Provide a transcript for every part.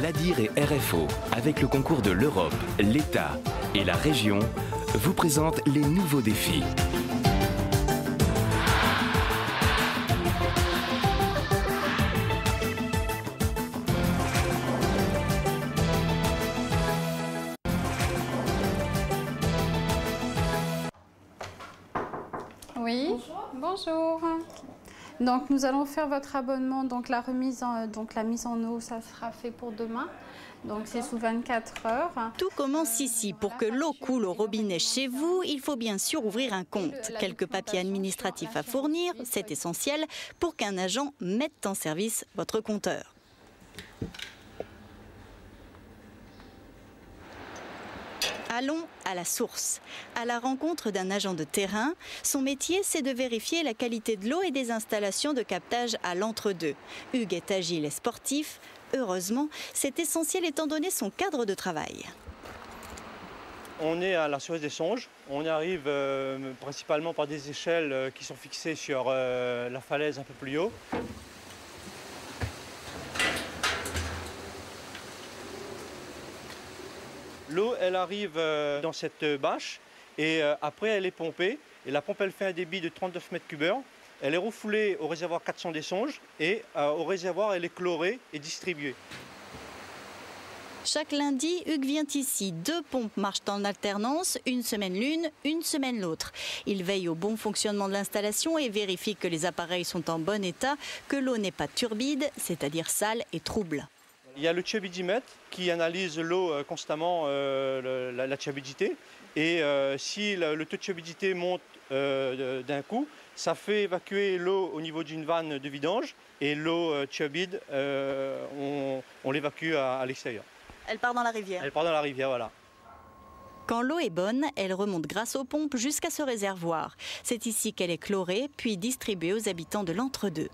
L'ADIR et RFO, avec le concours de l'Europe, l'État et la région, vous présentent les nouveaux défis. Oui, bonjour. Donc nous allons faire votre abonnement, donc la mise en eau, ça sera fait pour demain. Donc c'est sous 24 heures. Tout commence ici. Pour que l'eau coule au robinet chez vous, il faut bien sûr ouvrir un compte. Quelques papiers administratifs à fournir, c'est essentiel pour qu'un agent mette en service votre compteur. Allons à la source, à la rencontre d'un agent de terrain. Son métier, c'est de vérifier la qualité de l'eau et des installations de captage à l'entre-deux. Hugues est agile et sportif. Heureusement, c'est essentiel étant donné son cadre de travail. On est à la source des songes. On arrive principalement par des échelles qui sont fixées sur la falaise un peu plus haut. L'eau, elle arrive dans cette bâche et après elle est pompée. Et la pompe, elle fait un débit de 39 mètres cubes heure. Elle est refoulée au réservoir 400 des Songes et au réservoir, elle est chlorée et distribuée. Chaque lundi, Hugues vient ici. 2 pompes marchent en alternance, une semaine l'une, une semaine l'autre. Il veille au bon fonctionnement de l'installation et vérifie que les appareils sont en bon état, que l'eau n'est pas turbide, c'est-à-dire sale et trouble. Il y a le turbidimètre qui analyse l'eau constamment, la turbidité. Et si le taux de turbidité monte d'un coup, ça fait évacuer l'eau au niveau d'une vanne de vidange. Et l'eau turbide, on l'évacue à l'extérieur. Elle part dans la rivière. Elle part dans la rivière, voilà. Quand l'eau est bonne, elle remonte grâce aux pompes jusqu'à ce réservoir. C'est ici qu'elle est chlorée, puis distribuée aux habitants de l'entre-deux.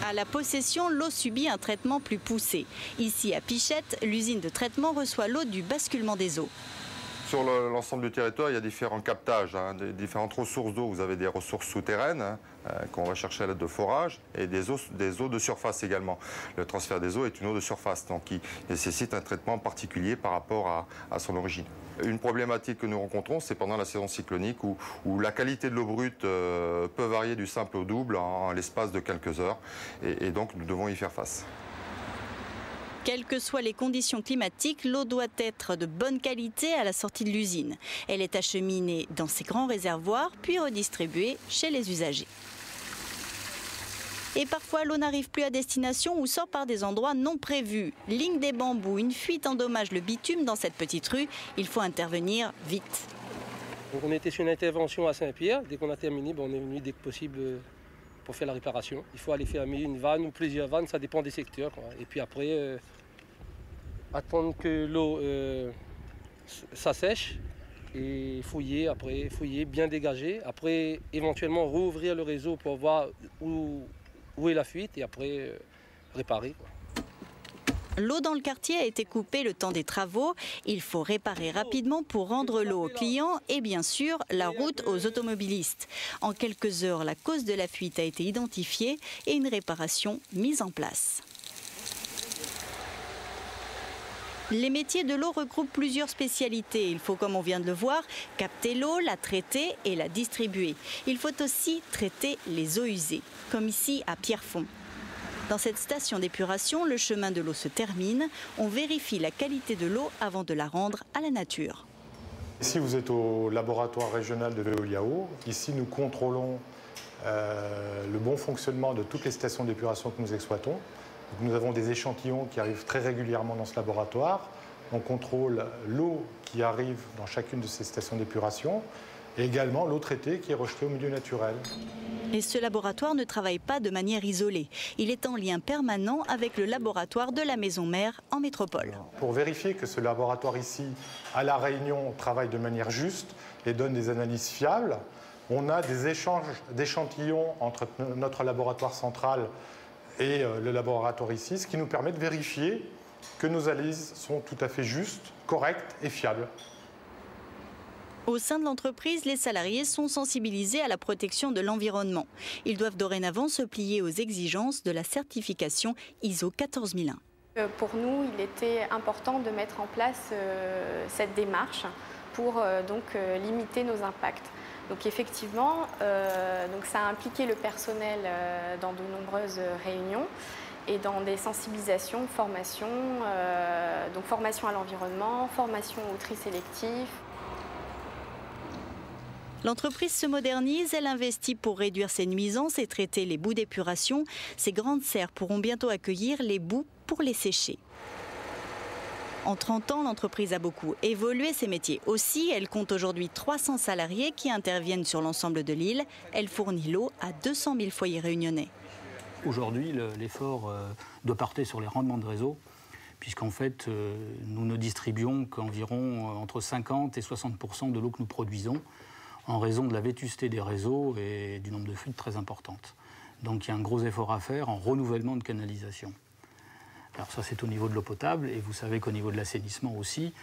À la possession, l'eau subit un traitement plus poussé. Ici, à Pichette, l'usine de traitement reçoit l'eau du basculement des eaux. Sur l'ensemble du territoire, il y a différents captages, des différentes ressources d'eau. Vous avez des ressources souterraines qu'on va chercher à l'aide de forage et des eaux de surface également. Le transfert des eaux est une eau de surface, donc qui nécessite un traitement particulier par rapport à son origine. Une problématique que nous rencontrons, c'est pendant la saison cyclonique où la qualité de l'eau brute peut varier du simple au double en l'espace de quelques heures. Et donc, nous devons y faire face. Quelles que soient les conditions climatiques, l'eau doit être de bonne qualité à la sortie de l'usine. Elle est acheminée dans ces grands réservoirs, puis redistribuée chez les usagers. Et parfois, l'eau n'arrive plus à destination ou sort par des endroits non prévus. Ligne des bambous, une fuite endommage le bitume dans cette petite rue. Il faut intervenir vite. Donc on était sur une intervention à Saint-Pierre. Dès qu'on a terminé, on est venu dès que possible pour faire la réparation. Il faut aller fermer une vanne ou plusieurs vannes, ça dépend des secteurs, quoi. Et puis après, attendre que l'eau s'assèche et fouiller, après fouiller, bien dégager. Après, éventuellement rouvrir le réseau pour voir où est la fuite et après réparer, quoi. L'eau dans le quartier a été coupée le temps des travaux. Il faut réparer rapidement pour rendre l'eau aux clients et bien sûr la route aux automobilistes. En quelques heures, la cause de la fuite a été identifiée et une réparation mise en place. Les métiers de l'eau regroupent plusieurs spécialités. Il faut, comme on vient de le voir, capter l'eau, la traiter et la distribuer. Il faut aussi traiter les eaux usées, comme ici à Pierrefonds. Dans cette station d'épuration, le chemin de l'eau se termine. On vérifie la qualité de l'eau avant de la rendre à la nature. Ici, vous êtes au laboratoire régional de Veolia-Eau. Ici, nous contrôlons le bon fonctionnement de toutes les stations d'épuration que nous exploitons. Donc, nous avons des échantillons qui arrivent très régulièrement dans ce laboratoire. On contrôle l'eau qui arrive dans chacune de ces stations d'épuration et également l'eau traitée qui est rejetée au milieu naturel. Et ce laboratoire ne travaille pas de manière isolée. Il est en lien permanent avec le laboratoire de la maison mère en métropole. Pour vérifier que ce laboratoire ici, à La Réunion, travaille de manière juste et donne des analyses fiables, on a des échanges d'échantillons entre notre laboratoire central et le laboratoire ici, ce qui nous permet de vérifier que nos analyses sont tout à fait justes, correctes et fiables. Au sein de l'entreprise, les salariés sont sensibilisés à la protection de l'environnement. Ils doivent dorénavant se plier aux exigences de la certification ISO 14001. Pour nous, il était important de mettre en place cette démarche pour limiter nos impacts. Donc effectivement, ça a impliqué le personnel dans de nombreuses réunions et dans des sensibilisations, formations, formation à l'environnement, formation au tri sélectif. L'entreprise se modernise, elle investit pour réduire ses nuisances et traiter les boues d'épuration. Ces grandes serres pourront bientôt accueillir les boues pour les sécher. En 30 ans, l'entreprise a beaucoup évolué ses métiers. Aussi, elle compte aujourd'hui 300 salariés qui interviennent sur l'ensemble de l'île. Elle fournit l'eau à 200 000 foyers réunionnais. Aujourd'hui, l'effort doit porter sur les rendements de réseau, puisqu'en fait, nous ne distribuons qu'environ entre 50 et 60% de l'eau que nous produisons, en raison de la vétusté des réseaux et du nombre de fuites très importantes. Donc il y a un gros effort à faire en renouvellement de canalisation. Alors ça, c'est au niveau de l'eau potable, et vous savez qu'au niveau de l'assainissement aussi,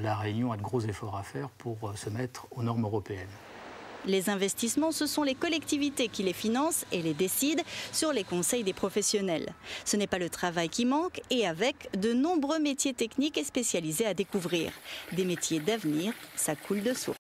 La Réunion a de gros efforts à faire pour se mettre aux normes européennes. Les investissements, ce sont les collectivités qui les financent et les décident sur les conseils des professionnels. Ce n'est pas le travail qui manque, et avec de nombreux métiers techniques et spécialisés à découvrir. Des métiers d'avenir, ça coule de source.